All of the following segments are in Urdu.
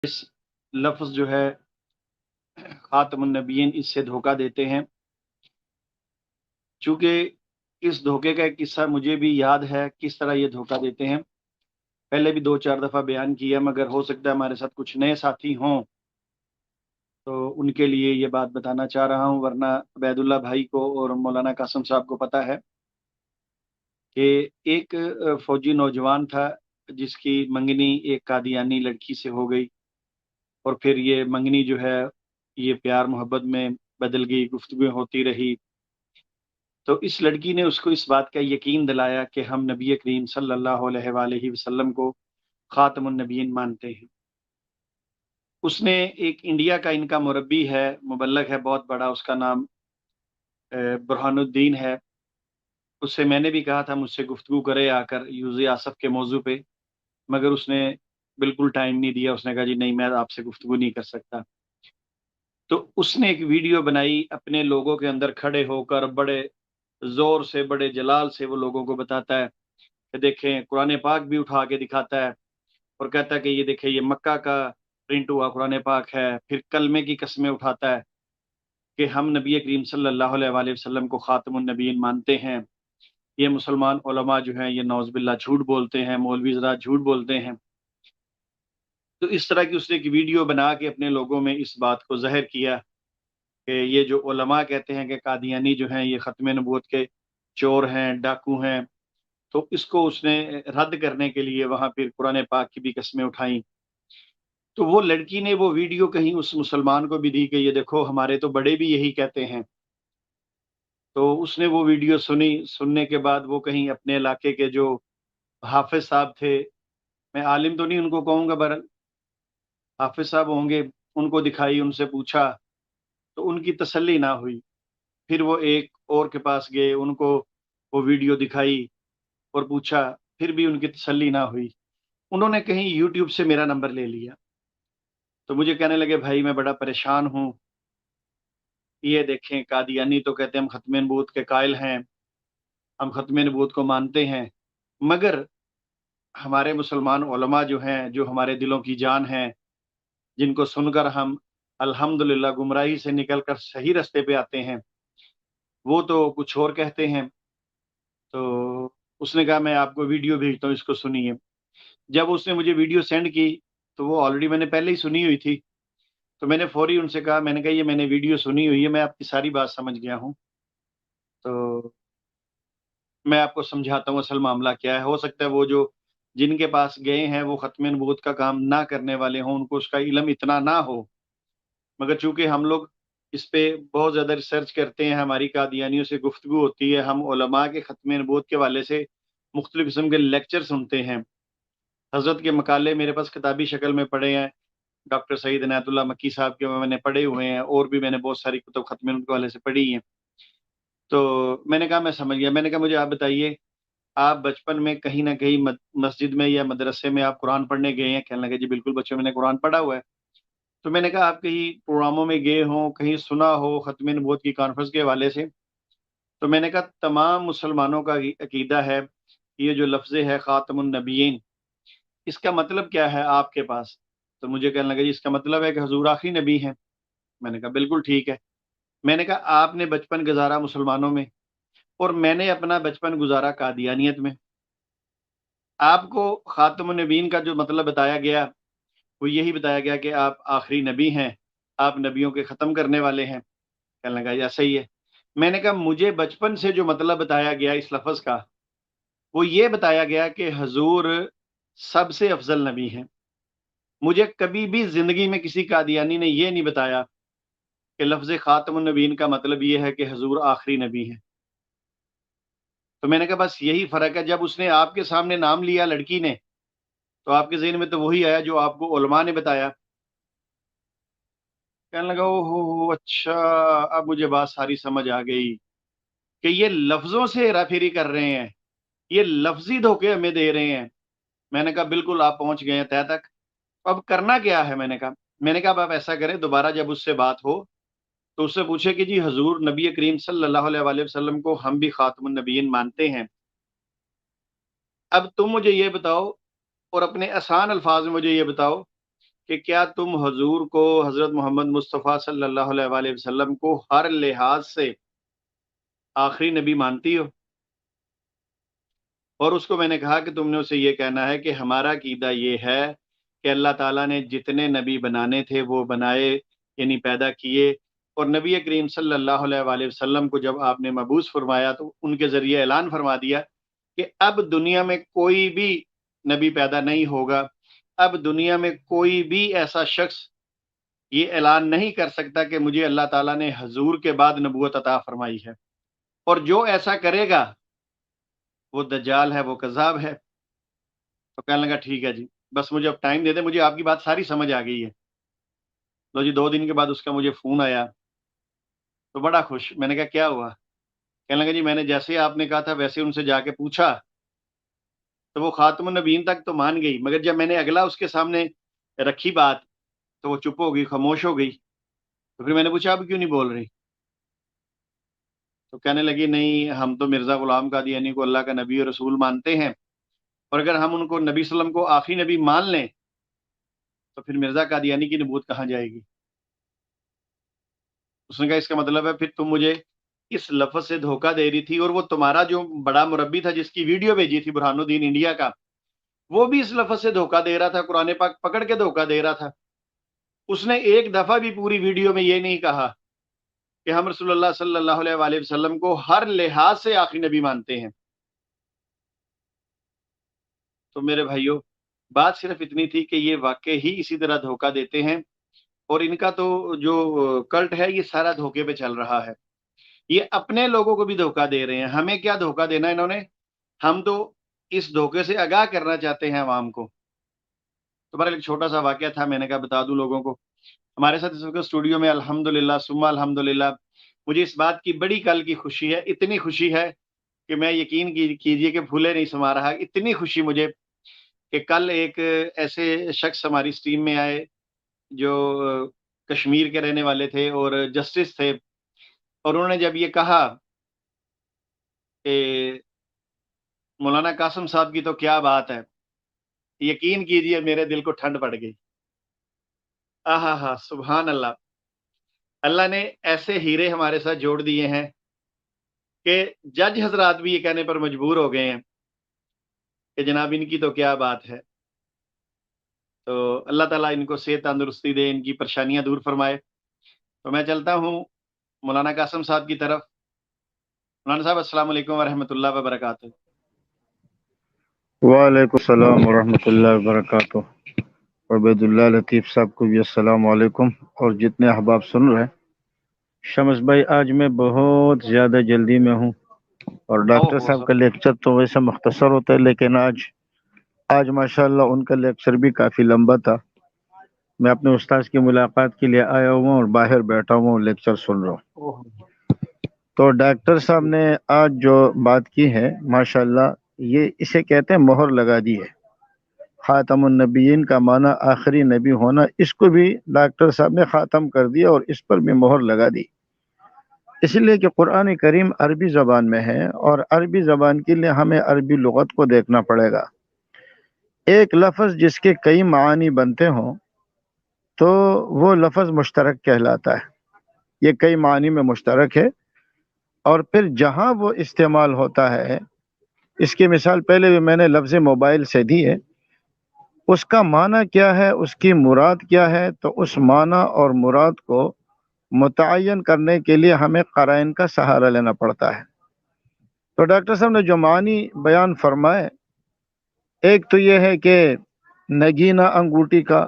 اس لفظ جو ہے خاتم النبیین، اس سے دھوکہ دیتے ہیں۔ چونکہ اس دھوکے کا ایک قصہ مجھے بھی یاد ہے، کس طرح یہ دھوکہ دیتے ہیں۔ پہلے بھی 2-4 دفعہ بیان کیا، مگر ہو سکتا ہے ہمارے ساتھ کچھ نئے ساتھی ہوں تو ان کے لیے یہ بات بتانا چاہ رہا ہوں، ورنہ عبید اللہ بھائی کو اور مولانا قاسم صاحب کو پتہ ہے کہ ایک فوجی نوجوان تھا جس کی منگنی ایک قادیانی لڑکی سے ہو گئی، اور پھر یہ منگنی جو ہے یہ پیار محبت میں بدل گئی، گفتگو ہوتی رہی۔ تو اس لڑکی نے اس کو اس بات کا یقین دلایا کہ ہم نبی کریم صلی اللہ علیہ وآلہ وسلم کو خاتم النبیین مانتے ہیں۔ اس نے ایک انڈیا کا ان کا مربی ہے، مبلغ ہے بہت بڑا، اس کا نام برہان الدین ہے۔ اس سے میں نے بھی کہا تھا مجھ سے گفتگو کرے آ کر یوز آصف کے موضوع پہ، مگر اس نے بالکل ٹائم نہیں دیا۔ اس نے کہا جی نہیں، میں آپ سے گفتگو نہیں کر سکتا۔ تو اس نے ایک ویڈیو بنائی، اپنے لوگوں کے اندر کھڑے ہو کر بڑے زور سے، بڑے جلال سے وہ لوگوں کو بتاتا ہے کہ دیکھیں، قرآن پاک بھی اٹھا کے دکھاتا ہے اور کہتا ہے کہ یہ دیکھیں، یہ مکہ کا پرنٹ ہوا قرآن پاک ہے۔ پھر کلمے کی قسمیں اٹھاتا ہے کہ ہم نبی کریم صلی اللہ علیہ وآلہ وسلم کو خاتم النبیین مانتے ہیں۔ یہ مسلمان علماء جو ہیں یہ نعوذ باللہ جھوٹ بولتے ہیں، مولوی حضرات جھوٹ بولتے ہیں۔ تو اس طرح کی اس نے ایک ویڈیو بنا کے اپنے لوگوں میں اس بات کو ظاہر کیا کہ یہ جو علماء کہتے ہیں کہ قادیانی جو ہیں یہ ختم نبوت کے چور ہیں، ڈاکو ہیں، تو اس کو اس نے رد کرنے کے لیے وہاں پھر قرآن پاک کی بھی قسمیں اٹھائیں۔ تو وہ لڑکی نے وہ ویڈیو کہیں اس مسلمان کو بھی دی کہ یہ دیکھو، ہمارے تو بڑے بھی یہی کہتے ہیں۔ تو اس نے وہ ویڈیو سنی، سننے کے بعد وہ کہیں اپنے علاقے کے جو حافظ صاحب تھے، میں عالم تو نہیں ان کو کہوں گا، بہرحال حافظ صاحب ہوں گے، ان کو دکھائی، ان سے پوچھا تو ان کی تسلی نہ ہوئی۔ پھر وہ ایک اور کے پاس گئے، ان کو وہ ویڈیو دکھائی اور پوچھا، پھر بھی ان کی تسلی نہ ہوئی۔ انہوں نے کہیں یوٹیوب سے میرا نمبر لے لیا، تو مجھے کہنے لگے بھائی میں بڑا پریشان ہوں، یہ دیکھیں قادیانی تو کہتے ہیں ہم ختم نبوت کے قائل ہیں، ہم ختم نبوت کو مانتے ہیں، مگر ہمارے مسلمان علماء جو ہیں، جو ہمارے دلوں کی جان ہیں، جن کو سن کر ہم الحمدللہ گمراہی سے نکل کر صحیح رستے پہ آتے ہیں، وہ تو کچھ اور کہتے ہیں۔ تو اس نے کہا میں آپ کو ویڈیو بھیجتا ہوں، اس کو سنیے۔ جب اس نے مجھے ویڈیو سینڈ کی تو وہ آلریڈی میں نے پہلے ہی سنی ہوئی تھی، تو میں نے فوری ان سے کہا، میں نے کہا یہ میں نے ویڈیو سنی ہوئی ہے، میں آپ کی ساری بات سمجھ گیا ہوں، تو میں آپ کو سمجھاتا ہوں اصل معاملہ کیا ہے۔ ہو سکتا ہے وہ جو جن کے پاس گئے ہیں وہ ختم نبوت کا کام نہ کرنے والے ہوں، ان کو اس کا علم اتنا نہ ہو، مگر چونکہ ہم لوگ اس پہ بہت زیادہ ریسرچ کرتے ہیں، ہماری قادیانیوں سے گفتگو ہوتی ہے، ہم علماء کے ختم نبوت کے حوالے سے مختلف قسم کے لیکچر سنتے ہیں، حضرت کے مقالے میرے پاس کتابی شکل میں پڑے ہیں، ڈاکٹر سعید عنایت اللہ مکی صاحب کے میں نے پڑھے ہوئے ہیں، اور بھی میں نے بہت ساری کتب ختم نبوت کے حوالے سے پڑھی ہیں۔ تو میں نے کہا میں سمجھ گیا۔ میں نے کہا مجھے آپ بتائیے، آپ بچپن میں کہیں نہ کہیں مسجد میں یا مدرسے میں آپ قرآن پڑھنے گئے ہیں؟ کہنے لگے جی بالکل بچوں میں نے قرآن پڑھا ہوا ہے۔ تو میں نے کہا آپ کہیں پروگراموں میں گئے ہوں، کہیں سنا ہو ختم نبوت کی کانفرنس کے حوالے سے؟ تو میں نے کہا تمام مسلمانوں کا عقیدہ ہے کہ یہ جو لفظ ہے خاتم النبیین، اس کا مطلب کیا ہے آپ کے پاس؟ تو مجھے کہنے لگا جی اس کا مطلب ہے کہ حضور آخری نبی ہیں۔ میں نے کہا بالکل ٹھیک ہے۔ میں نے کہا آپ نے بچپن گزارا مسلمانوں میں، اور میں نے اپنا بچپن گزارا قادیانیت میں۔ آپ کو خاتم النبیین کا جو مطلب بتایا گیا وہ یہی بتایا گیا کہ آپ آخری نبی ہیں، آپ نبیوں کے ختم کرنے والے ہیں۔ کہنے لگا یا صحیح ہے۔ میں نے کہا مجھے بچپن سے جو مطلب بتایا گیا اس لفظ کا، وہ یہ بتایا گیا کہ حضور سب سے افضل نبی ہیں۔ مجھے کبھی بھی زندگی میں کسی قادیانی نے یہ نہیں بتایا کہ لفظ خاتم النبیین کا مطلب یہ ہے کہ حضور آخری نبی ہیں۔ تو میں نے کہا بس یہی فرق ہے، جب اس نے آپ کے سامنے نام لیا لڑکی نے، تو آپ کے ذہن میں تو وہی آیا جو آپ کو علماء نے بتایا۔ کہنے لگا او ہو اچھا، اب مجھے بات ساری سمجھ آ گئی کہ یہ لفظوں سے ہیرا پھیری کر رہے ہیں، یہ لفظی دھوکے ہمیں دے رہے ہیں۔ میں نے کہا بالکل آپ پہنچ گئے ہیں طے تک، اب کرنا کیا ہے؟ میں نے کہا اب آپ ایسا کریں، دوبارہ جب اس سے بات ہو تو اس سے پوچھے کہ جی حضور نبی کریم صلی اللہ علیہ وآلہ وسلم کو ہم بھی خاتم النبیین مانتے ہیں، اب تم مجھے یہ بتاؤ اور اپنے آسان الفاظ میں مجھے یہ بتاؤ کہ کیا تم حضور کو، حضرت محمد مصطفیٰ صلی اللہ علیہ وآلہ وسلم کو ہر لحاظ سے آخری نبی مانتی ہو؟ اور اس کو میں نے کہا کہ تم نے اسے یہ کہنا ہے کہ ہمارا عقیدہ یہ ہے کہ اللہ تعالیٰ نے جتنے نبی بنانے تھے وہ بنائے، یعنی پیدا کیے، اور نبی کریم صلی اللہ علیہ وآلہ وسلم کو جب آپ نے مبعوث فرمایا تو ان کے ذریعے اعلان فرما دیا کہ اب دنیا میں کوئی بھی نبی پیدا نہیں ہوگا، اب دنیا میں کوئی بھی ایسا شخص یہ اعلان نہیں کر سکتا کہ مجھے اللہ تعالیٰ نے حضور کے بعد نبوت عطا فرمائی ہے، اور جو ایسا کرے گا وہ دجال ہے، وہ کذاب ہے۔ تو کہنے لگا ٹھیک ہے جی، بس مجھے اب ٹائم دے دیں، مجھے آپ کی بات ساری سمجھ آ گئی ہے۔ لو جی 2 دن کے بعد اس کا مجھے فون آیا تو بڑا خوش، میں نے کہا کیا ہوا؟ کہنے لگا جی میں نے جیسے آپ نے کہا تھا ویسے ان سے جا کے پوچھا تو وہ خاتم النبیین تک تو مان گئی، مگر جب میں نے اگلا اس کے سامنے رکھی بات تو وہ چپ ہو گئی، خاموش ہو گئی۔ تو پھر میں نے پوچھا اب کیوں نہیں بول رہی؟ تو کہنے لگی نہیں، ہم تو مرزا غلام قادیانی کو اللہ کا نبی اور رسول مانتے ہیں، اور اگر ہم ان کو نبی صلی اللہ علیہ وسلم کو آخری نبی مان لیں تو پھر مرزا قادیانی کی نبوت کہاں جائے گی؟ اس نے کہا اس کا مطلب ہے پھر تم مجھے اس لفظ سے دھوکہ دے رہی تھی، اور وہ تمہارا جو بڑا مربی تھا جس کی ویڈیو بھیجی تھی برہان الدین انڈیا کا، وہ بھی اس لفظ سے دھوکہ دے رہا تھا، قرآن پاک پکڑ کے دھوکہ دے رہا تھا۔ اس نے ایک دفعہ بھی پوری ویڈیو میں یہ نہیں کہا کہ ہم رسول اللہ صلی اللہ علیہ وآلہ وسلم کو ہر لحاظ سے آخری نبی مانتے ہیں۔ تو میرے بھائیوں، بات صرف اتنی تھی کہ یہ واقع ہی اسی طرح دھوکہ دیتے ہیں، اور ان کا تو جو کلٹ ہے یہ سارا دھوکے پہ چل رہا ہے۔ یہ اپنے لوگوں کو بھی دھوکہ دے رہے ہیں، ہمیں کیا دھوکہ دینا انہوں نے، ہم تو اس دھوکے سے آگاہ کرنا چاہتے ہیں عوام کو۔ تو میرا ایک چھوٹا سا واقعہ تھا، میں نے کہا بتا دوں لوگوں کو۔ ہمارے ساتھ اس وقت اسٹوڈیو میں الحمدللہ ثم الحمدللہ مجھے اس بات کی بڑی کل کی خوشی ہے، اتنی خوشی ہے کہ میں یقین کیجئے کہ پھولے نہیں سما رہا، اتنی خوشی مجھے کہ کل ایک ایسے شخص ہماری اسٹریم میں آئے جو کشمیر کے رہنے والے تھے اور جسٹس تھے، اور انہوں نے جب یہ کہا کہ مولانا قاسم صاحب کی تو کیا بات ہے، یقین کیجئے میرے دل کو ٹھنڈ پڑ گئی۔ آہا ہا، سبحان اللہ، اللہ نے ایسے ہیرے ہمارے ساتھ جوڑ دیے ہیں کہ جج حضرات بھی یہ کہنے پر مجبور ہو گئے ہیں کہ جناب ان کی تو کیا بات ہے۔ تو اللہ تعالیٰ ان کو صحت تندرستی دے، ان کی پریشانیاں دور فرمائے۔ تو میں چلتا ہوں مولانا قاسم صاحب کی طرف۔ مولانا صاحب السلام علیکم ورحمۃ اللہ وبرکاتہ۔ وعلیکم السلام ورحمۃ اللہ وبرکاتہ۔ عبید اللہ لطیف صاحب کو بھی السلام علیکم، اور جتنے احباب سن رہے ہیں۔ شمس بھائی آج میں بہت زیادہ جلدی میں ہوں، اور ڈاکٹر صاحب کا لیکچر تو ویسے مختصر ہوتا ہے، لیکن آج ماشاءاللہ ان کا لیکچر بھی کافی لمبا تھا۔ میں اپنے استاذ کی ملاقات کے لیے آیا ہوں اور باہر بیٹھا ہوں، لیکچر سن رہا ہوں۔ تو ڈاکٹر صاحب نے آج جو بات کی ہے ماشاءاللہ، یہ اسے کہتے ہیں مہر لگا دی ہے۔ خاتم النبیین کا معنی آخری نبی ہونا، اس کو بھی ڈاکٹر صاحب نے خاتم کر دیا اور اس پر بھی مہر لگا دی، اس لیے کہ قرآن کریم عربی زبان میں ہے، اور عربی زبان کے لیے ہمیں عربی لغت کو دیکھنا پڑے گا۔ ایک لفظ جس کے کئی معانی بنتے ہوں تو وہ لفظ مشترک کہلاتا ہے، یہ کئی معنی میں مشترک ہے، اور پھر جہاں وہ استعمال ہوتا ہے، اس کی مثال پہلے بھی میں نے لفظ موبائل سے دی ہے، اس کا معنی کیا ہے، اس کی مراد کیا ہے، تو اس معنی اور مراد کو متعین کرنے کے لیے ہمیں قرائن کا سہارا لینا پڑتا ہے۔ تو ڈاکٹر صاحب نے جو معنی بیان فرمائے، ایک تو یہ ہے کہ نگینہ انگوٹھی کا،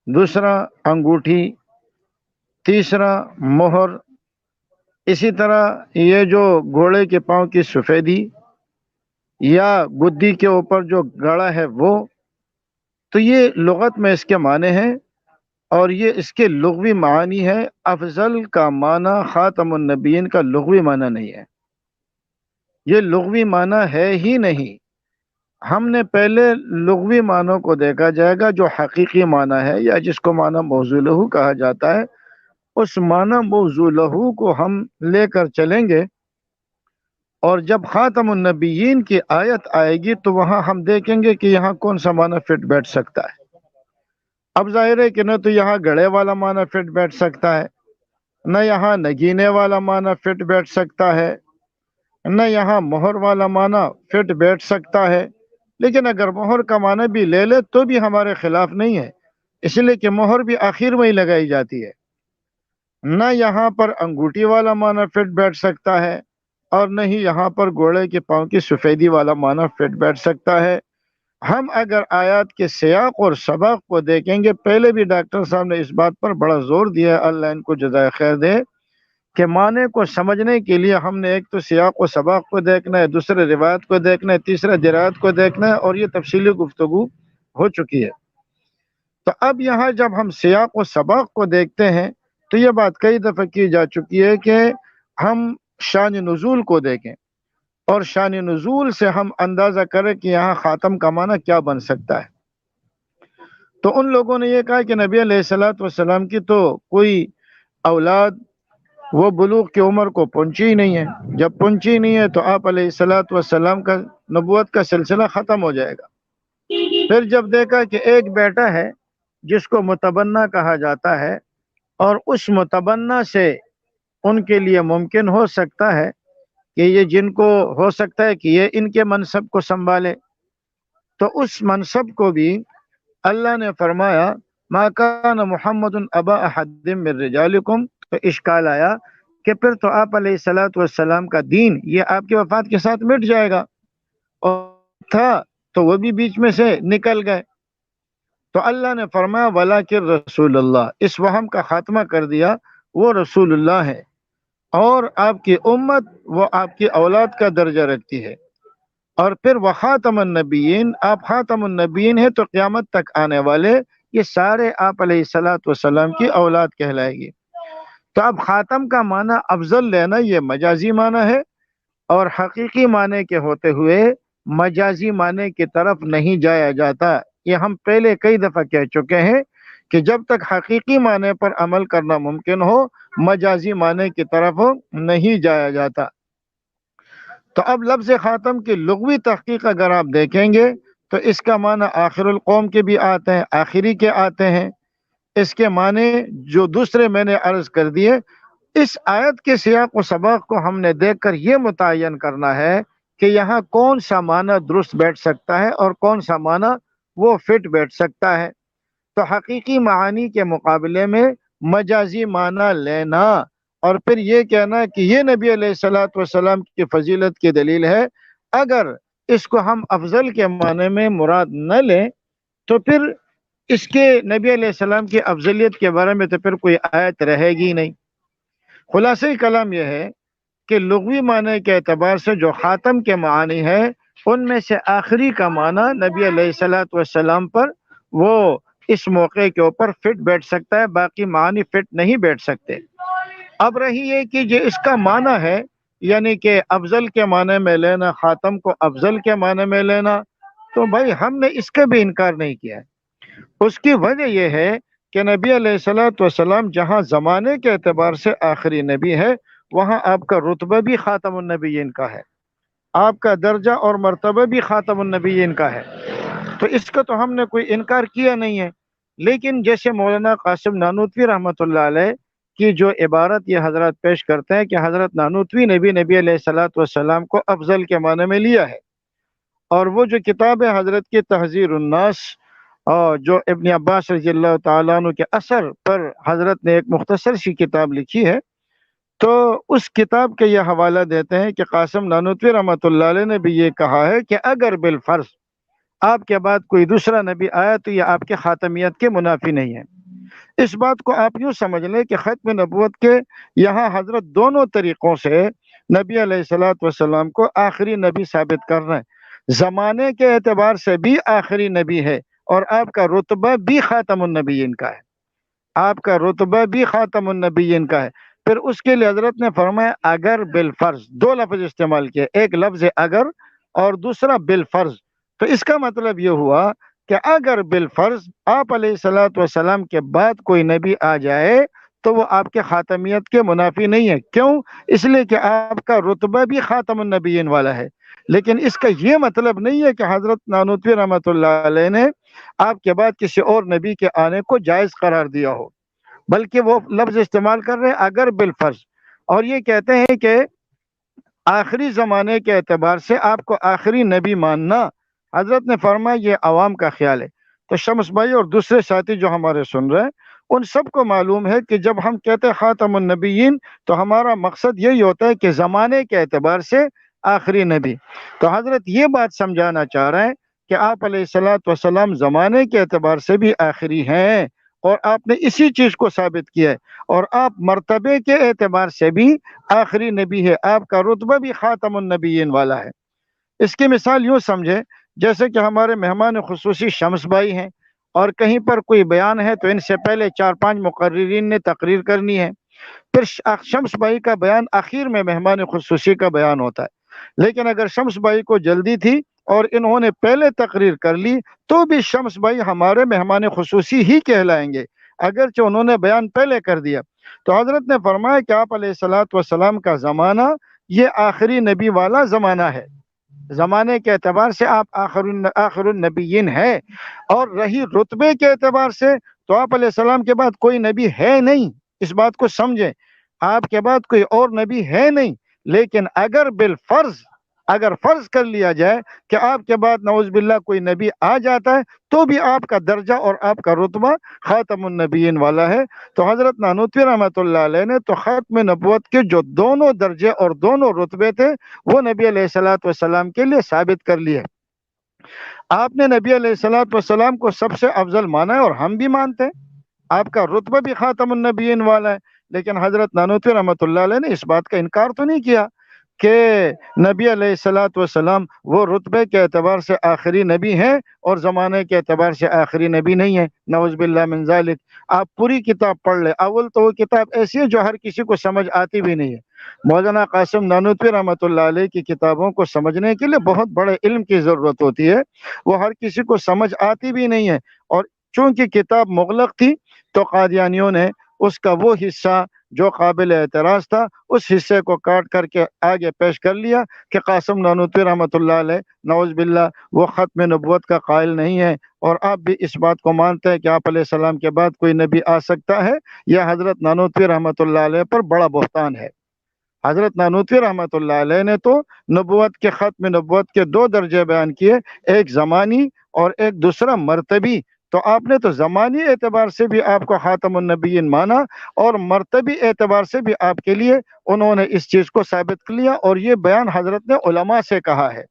دوسرا انگوٹھی، تیسرا مہر، اسی طرح یہ جو گھوڑے کے پاؤں کی سفیدی یا گدی کے اوپر جو گڑا ہے وہ، تو یہ لغت میں اس کے معنی ہیں، اور یہ اس کے لغوی معنی ہے۔ افضل کا معنی خاتم النبیین کا لغوی معنی نہیں ہے، یہ لغوی معنی ہے ہی نہیں۔ ہم نے پہلے لغوی معنوں کو دیکھا جائے گا، جو حقیقی معنی ہے یا جس کو معنی موضوع لہو کہا جاتا ہے، اس معنی موضوع لہو کو ہم لے کر چلیں گے، اور جب خاتم النبیین کی آیت آئے گی تو وہاں ہم دیکھیں گے کہ یہاں کون سا معنی فٹ بیٹھ سکتا ہے۔ اب ظاہر ہے کہ نہ تو یہاں گڑے والا معنی فٹ بیٹھ سکتا ہے، نہ یہاں نگینے والا معنی فٹ بیٹھ سکتا ہے، نہ یہاں مہر والا معنی فٹ بیٹھ سکتا ہے۔ لیکن اگر مہر کا معنی بھی لے لے تو بھی ہمارے خلاف نہیں ہے، اس لیے کہ مہر بھی آخر میں ہی لگائی جاتی ہے۔ نہ یہاں پر انگوٹھی والا معنی فٹ بیٹھ سکتا ہے، اور نہ ہی یہاں پر گھوڑے کے پاؤں کی سفیدی والا معنی فٹ بیٹھ سکتا ہے۔ ہم اگر آیات کے سیاق اور سباق کو دیکھیں گے، پہلے بھی ڈاکٹر صاحب نے اس بات پر بڑا زور دیا ہے، اللہ ان کو جزائے خیر دے، کہ معنی کو سمجھنے کے لیے ہم نے ایک تو سیاق و سباق کو دیکھنا ہے، دوسرے روایت کو دیکھنا ہے، تیسرا درایت کو دیکھنا ہے، اور یہ تفصیلی گفتگو ہو چکی ہے۔ تو اب یہاں جب ہم سیاق و سباق کو دیکھتے ہیں تو یہ بات کئی دفعہ کی جا چکی ہے کہ ہم شان نزول کو دیکھیں، اور شان نزول سے ہم اندازہ کریں کہ یہاں خاتم کا معنی کیا بن سکتا ہے۔ تو ان لوگوں نے یہ کہا کہ نبی علیہ الصلوۃ والسلام کی تو کوئی اولاد وہ بلوغ کی عمر کو پہنچی ہی نہیں ہے، جب پہنچی نہیں ہے تو آپ علیہ الصلوۃ والسلام کا نبوت کا سلسلہ ختم ہو جائے گا۔ پھر جب دیکھا کہ ایک بیٹا ہے جس کو متبنہ کہا جاتا ہے، اور اس متبنہ سے ان کے لیے ممکن ہو سکتا ہے کہ یہ جن کو ہو سکتا ہے کہ یہ ان کے منصب کو سنبھالے، تو اس منصب کو بھی اللہ نے فرمایا ما کان محمد ابا احد من رجالکم، تو اشکال آیا کہ پھر تو آپ علیہ الصلوۃ والسلام کا دین یہ آپ کی وفات کے ساتھ مٹ جائے گا، اور تھا تو وہ بھی بیچ میں سے نکل گئے۔ تو اللہ نے فرمایا ولیکن رسول اللہ، اس وہم کا خاتمہ کر دیا، وہ رسول اللہ ہے، اور آپ کی امت وہ آپ کی اولاد کا درجہ رکھتی ہے۔ اور پھر وہ خاتم النبیین، آپ خاتم النبیین ہیں تو قیامت تک آنے والے یہ سارے آپ علیہ الصلوۃ والسلام کی اولاد کہلائے گی۔ تو اب خاتم کا معنی افضل لینا یہ مجازی معنی ہے، اور حقیقی معنی کے ہوتے ہوئے مجازی معنی کی طرف نہیں جایا جاتا۔ یہ ہم پہلے کئی دفعہ کہہ چکے ہیں کہ جب تک حقیقی معنی پر عمل کرنا ممکن ہو، مجازی معنی کی طرف نہیں جایا جاتا۔ تو اب لفظ خاتم کی لغوی تحقیق اگر آپ دیکھیں گے تو اس کا معنی آخر القوم کے بھی آتے ہیں، آخری کے آتے ہیں۔ اس کے معنی جو دوسرے میں نے عرض کر دیے، اس آیت کے سیاق و سباق کو ہم نے دیکھ کر یہ متعین کرنا ہے کہ یہاں کون سا معنی درست بیٹھ سکتا ہے اور کون سا معنی وہ فٹ بیٹھ سکتا ہے۔ تو حقیقی معانی کے مقابلے میں مجازی معنی لینا اور پھر یہ کہنا کہ یہ نبی علیہ الصلوۃ والسلام کی فضیلت کی دلیل ہے، اگر اس کو ہم افضل کے معنی میں مراد نہ لیں تو پھر اس کے نبی علیہ السلام کی افضلیت کے بارے میں تو پھر کوئی آیت رہے گی نہیں۔ خلاصہ کلام یہ ہے کہ لغوی معنی کے اعتبار سے جو خاتم کے معانی ہے ان میں سے آخری کا معنی نبی علیہ الصلوۃ والسلام پر وہ اس موقع کے اوپر فٹ بیٹھ سکتا ہے، باقی معنی فٹ نہیں بیٹھ سکتے۔ اب رہی یہ کہ جو اس کا معنی ہے یعنی کہ افضل کے معنی میں لینا، خاتم کو افضل کے معنی میں لینا، تو بھائی ہم نے اس کا بھی انکار نہیں کیا ہے۔ اس کی وجہ یہ ہے کہ نبی علیہ الصلوۃ والسلام جہاں زمانے کے اعتبار سے آخری نبی ہے، وہاں آپ کا رتبہ بھی خاتم النبیین کا ہے، آپ کا درجہ اور مرتبہ بھی خاتم النبیین کا ہے، تو اس کا تو ہم نے کوئی انکار کیا نہیں ہے۔ لیکن جیسے مولانا قاسم نانوتوی رحمۃ اللہ علیہ کی جو عبارت یہ حضرات پیش کرتے ہیں کہ حضرت نانوتوی نے بھی نبی علیہ الصلوۃ والسلام کو افضل کے معنی میں لیا ہے، اور وہ جو کتاب ہے حضرت کی تحذیر الناس، اور جو ابن عباس رضی اللہ تعالیٰ عنہ کے اثر پر حضرت نے ایک مختصر سی کتاب لکھی ہے، تو اس کتاب کے یہ حوالہ دیتے ہیں کہ قاسم نانوتوی رحمۃ اللہ علیہ نے بھی یہ کہا ہے کہ اگر بالفرض آپ کے بعد کوئی دوسرا نبی آیا تو یہ آپ کے خاتمیت کے منافی نہیں ہے۔ اس بات کو آپ یوں سمجھ لیں کہ ختم نبوت کے یہاں حضرت دونوں طریقوں سے نبی علیہ الصلوۃ والسلام کو آخری نبی ثابت کر رہے ہیں، زمانے کے اعتبار سے بھی آخری نبی ہے، اور آپ کا رتبہ بھی خاتم النبیین کا ہے، آپ کا رتبہ بھی خاتم النبیین کا ہے۔ پھر اس کے لیے حضرت نے فرمایا اگر بالفرض، دو لفظ استعمال کیے، ایک لفظ اگر اور دوسرا بالفرض، تو اس کا مطلب یہ ہوا کہ اگر بالفرض آپ علیہ الصلوۃ والسلام کے بعد کوئی نبی آ جائے تو وہ آپ کے خاتمیت کے منافی نہیں ہے۔ کیوں؟ اس لیے کہ آپ کا رتبہ بھی خاتم النبیین والا ہے، لیکن اس کا یہ مطلب نہیں ہے کہ حضرت نانوتوی رحمۃ اللہ علیہ نے آپ کے بعد کسی اور نبی کے آنے کو جائز قرار دیا ہو، بلکہ وہ لفظ استعمال کر رہے ہیں اگر بالفرض، اور یہ کہتے ہیں کہ آخری زمانے کے اعتبار سے آپ کو آخری نبی ماننا، حضرت نے فرمایا یہ عوام کا خیال ہے۔ تو شمس بھائی اور دوسرے ساتھی جو ہمارے سن رہے ہیں ان سب کو معلوم ہے کہ جب ہم کہتے ہیں خاتم النبیین تو ہمارا مقصد یہی ہوتا ہے کہ زمانے کے اعتبار سے آخری نبی۔ تو حضرت یہ بات سمجھانا چاہ رہے ہیں کہ آپ علیہ الصلوۃ والسلام زمانے کے اعتبار سے بھی آخری ہیں، اور آپ نے اسی چیز کو ثابت کیا ہے، اور آپ مرتبے کے اعتبار سے بھی آخری نبی ہے، آپ کا رتبہ بھی خاتم النبیین والا ہے۔ اس کی مثال یوں سمجھے جیسے کہ ہمارے مہمان خصوصی شمس بھائی ہیں، اور کہیں پر کوئی بیان ہے تو ان سے پہلے 4-5 مقررین نے تقریر کرنی ہے، پھر شمس بھائی کا بیان آخر میں مہمان خصوصی کا بیان ہوتا ہے۔ لیکن اگر شمس بھائی کو جلدی تھی اور انہوں نے پہلے تقریر کر لی تو بھی شمس بھائی ہمارے مہمان خصوصی ہی کہلائیں گے، اگرچہ انہوں نے بیان پہلے کر دیا۔ تو حضرت نے فرمایا کہ آپ علیہ الصلوۃ والسلام کا زمانہ یہ آخری نبی والا زمانہ ہے، زمانے کے اعتبار سے آپ آخر النبیین ہے، اور رہی رتبے کے اعتبار سے تو آپ علیہ السلام کے بعد کوئی نبی ہے نہیں، اس بات کو سمجھیں، آپ کے بعد کوئی اور نبی ہے نہیں۔ لیکن اگر بالفرض، اگر فرض کر لیا جائے کہ آپ کے بعد نعوذ باللہ کوئی نبی آ جاتا ہے تو بھی آپ کا درجہ اور آپ کا رتبہ خاتم النبیین والا ہے۔ تو حضرت نانوتوی رحمۃ اللہ علیہ نے تو ختم نبوت کے جو دونوں درجے اور دونوں رتبے تھے وہ نبی علیہ الصلوۃ والسلام کے لیے ثابت کر لیے۔ آپ نے نبی علیہ الصلوۃ والسلام کو سب سے افضل مانا ہے اور ہم بھی مانتے ہیں، آپ کا رتبہ بھی خاتم النبیین والا ہے، لیکن حضرت نانوتوی رحمۃ اللہ علیہ نے اس بات کا انکار تو نہیں کیا کہ نبی علیہ الصلوۃ والسلام وہ رتبے کے اعتبار سے آخری نبی ہیں اور زمانے کے اعتبار سے آخری نبی نہیں ہے، نعوذ باللہ من ذالک۔ آپ پوری کتاب پڑھ لیں، اول تو وہ کتاب ایسی ہے جو ہر کسی کو سمجھ آتی بھی نہیں ہے۔ مولانا قاسم نانوتوی رحمۃ اللہ علیہ کی کتابوں کو سمجھنے کے لیے بہت بڑے علم کی ضرورت ہوتی ہے، وہ ہر کسی کو سمجھ آتی بھی نہیں ہے، اور چونکہ کتاب مغلق تھی تو قادیانیوں نے اس کا وہ حصہ جو قابل اعتراض تھا اس حصے کو کاٹ کر کے آگے پیش کر لیا کہ قاسم نانوتوی رحمۃ اللہ علیہ نعوذ باللہ وہ ختم نبوت کا قائل نہیں ہے، اور آپ بھی اس بات کو مانتے ہیں کہ آپ علیہ السلام کے بعد کوئی نبی آ سکتا ہے۔ یہ حضرت نانوتوی رحمۃ اللہ علیہ پر بڑا بہتان ہے۔ حضرت نانوتوی رحمۃ اللہ علیہ نے تو نبوت کے ختم نبوت کے دو درجے بیان کیے، ایک زمانی اور ایک دوسرا مرتبی۔ تو آپ نے تو زمانی اعتبار سے بھی آپ کو خاتم النبیین مانا، اور مرتبی اعتبار سے بھی آپ کے لیے انہوں نے اس چیز کو ثابت کر لیا، اور یہ بیان حضرت نے علماء سے کہا ہے۔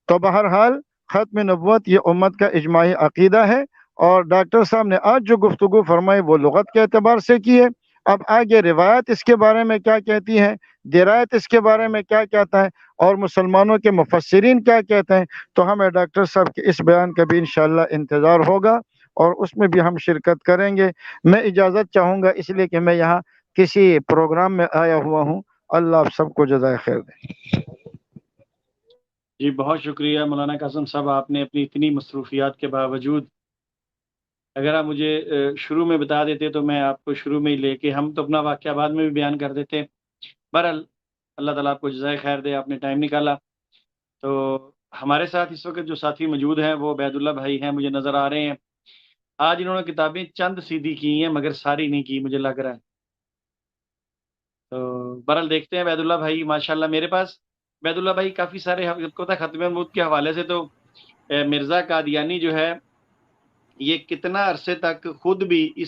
تو بہرحال ختم نبوت یہ امت کا اجماعی عقیدہ ہے، اور ڈاکٹر صاحب نے آج جو گفتگو فرمائی وہ لغت کے اعتبار سے کی ہے۔ اب آگے روایت اس کے بارے میں کیا کہتی ہے، درایت اس کے بارے میں کیا کہتا ہے، اور مسلمانوں کے مفسرین کیا کہتے ہیں، تو ہمیں ڈاکٹر صاحب کے اس بیان کا بھی انشاءاللہ انتظار ہوگا اور اس میں بھی ہم شرکت کریں گے۔ میں اجازت چاہوں گا اس لیے کہ میں یہاں کسی پروگرام میں آیا ہوا ہوں۔ اللہ آپ سب کو جزائے خیر دے۔ جی بہت شکریہ مولانا قاسم صاحب، آپ نے اپنی اتنی مصروفیات کے باوجود، اگر آپ مجھے شروع میں بتا دیتے تو میں آپ کو شروع میں ہی لے کے، ہم تو اپنا واقعہ بعد میں بھی بیان کر دیتے۔ بہرحال اللہ تعالیٰ آپ کو جزائے خیر دے، آپ نے ٹائم نکالا۔ تو ہمارے ساتھ اس وقت جو ساتھی موجود ہیں وہ عبید اللہ بھائی ہیں، مجھے نظر آ رہے ہیں۔ آج انہوں نے کتابیں چند سیدھی کی ہیں مگر ساری نہیں کی، مجھے لگ رہا ہے۔ تو بہرحال دیکھتے ہیں عبید اللہ بھائی، ماشاءاللہ میرے پاس عبید اللہ بھائی کافی سارے کو تھا ختم نبوت کے حوالے سے، تو مرزا قادیانی جو ہے یہ کتنا عرصے تک خود بھی اس